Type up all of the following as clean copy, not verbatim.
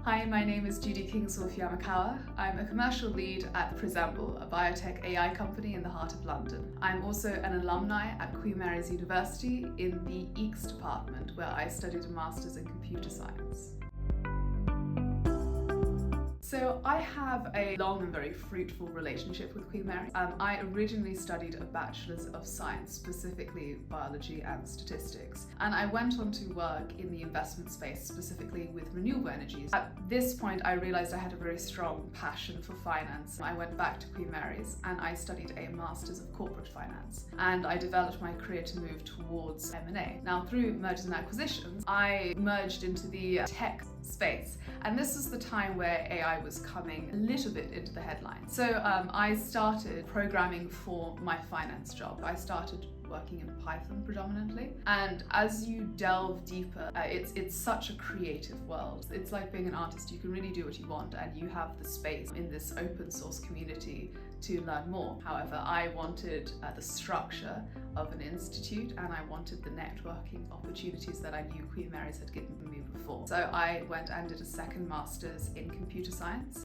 Hi, my name is Judy Kingswolf-Yamakawa. I'm a commercial lead at Presemble, a biotech AI company in the heart of London. I'm also an alumni at Queen Mary's University in the EECS department, where I studied a master's in computer science. So I have a long and very fruitful relationship with Queen Mary. I originally studied a Bachelor's of Science, specifically biology and statistics, and I went on to work in the investment space, specifically with renewable energies. At this point, I realized I had a very strong passion for finance. I went back to Queen Mary's and I studied a Master's of Corporate Finance, and I developed my career to move towards M&A. Now, through mergers and acquisitions, I merged into the tech space, and this was the time where AI was coming a little bit into the headlines. So I started programming for my finance job. I started working in Python predominantly, and as you delve deeper, it's such a creative world. It's like being an artist. You can really do what you want, and you have the space in this open source community to learn more. However, I wanted the structure of an institute, and I wanted the networking opportunities that I knew Queen Mary's had given me before. So I went and did a second master's in computer science.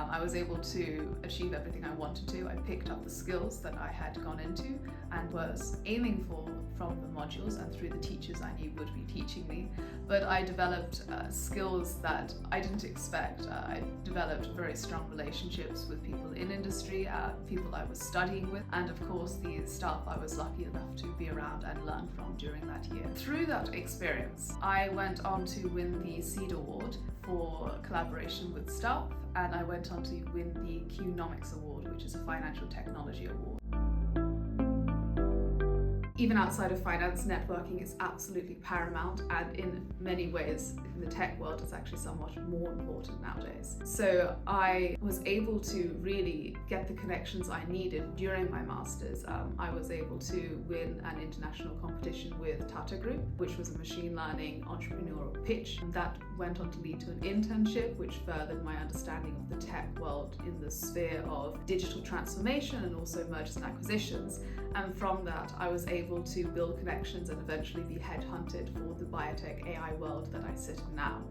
I was able to achieve everything I wanted to. I picked up the skills that I had gone into and was aiming for from the modules and through the teachers I knew would be teaching me. But I developed skills that I didn't expect. I developed very strong relationships with people in industry, people I was studying with, and of course the staff I was lucky enough to be around and learn from during that year. Through that experience, I went on to win the Seed Award for collaboration with staff, and I went on to win the Qnomics Award, which is a financial technology award. Even outside of finance, networking is absolutely paramount, and in many ways in the tech world it's actually somewhat more important nowadays. So I was able to really get the connections I needed during my masters. I was able to win an international competition with Tata Group, which was a machine learning entrepreneurial pitch, and that went on to lead to an internship, which furthered my understanding of the tech world in the sphere of digital transformation and also mergers and acquisitions. And from that, I was able to build connections and eventually be headhunted for the biotech AI world that I sit in now.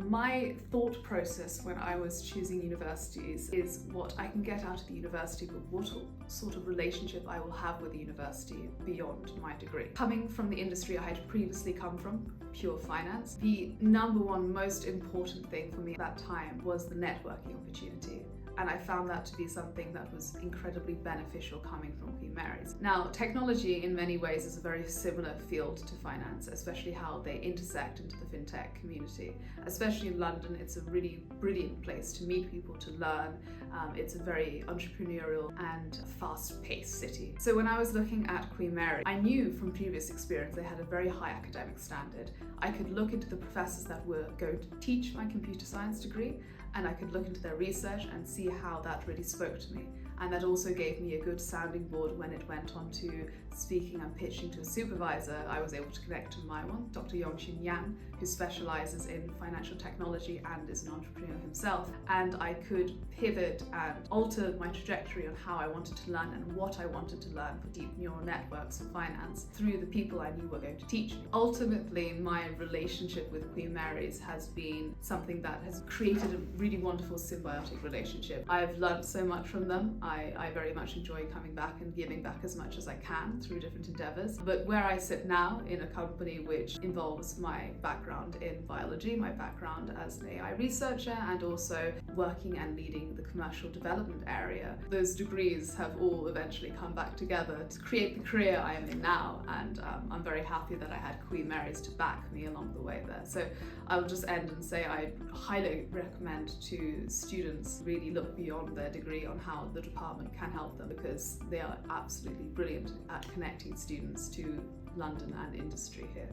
My thought process when I was choosing universities is what I can get out of the university, but what sort of relationship I will have with the university beyond my degree. Coming from the industry I had previously come from, pure finance, the number one most important thing for me at that time was the networking opportunity. And I found that to be something that was incredibly beneficial coming from Queen Mary's. Now, technology in many ways is a very similar field to finance, especially how they intersect into the fintech community. Especially in London, it's a really brilliant place to meet people, to learn. It's a very entrepreneurial and fast-paced city. So when I was looking at Queen Mary, I knew from previous experience they had a very high academic standard. I could look into the professors that were going to teach my computer science degree, and I could look into their research and see how that really spoke to me. And that also gave me a good sounding board when it went on to speaking and pitching to a supervisor. I was able to connect to my one, Dr. Yongxin Yang, who specializes in financial technology and is an entrepreneur himself. And I could pivot and alter my trajectory on how I wanted to learn and what I wanted to learn for deep neural networks for finance through the people I knew were going to teach me. Ultimately, my relationship with Queen Mary's has been something that has created a really wonderful symbiotic relationship. I've learned so much from them. I very much enjoy coming back and giving back as much as I can through different endeavors. But where I sit now, in a company which involves my background in biology, my background as an AI researcher, and also working and leading the commercial development area, those degrees have all eventually come back together to create the career I am in now. And I'm very happy that I had Queen Mary's to back me along the way there. So I'll just end and say I highly recommend to students really look beyond their degree on how the department can help them, because they are absolutely brilliant at connecting students to London and industry here.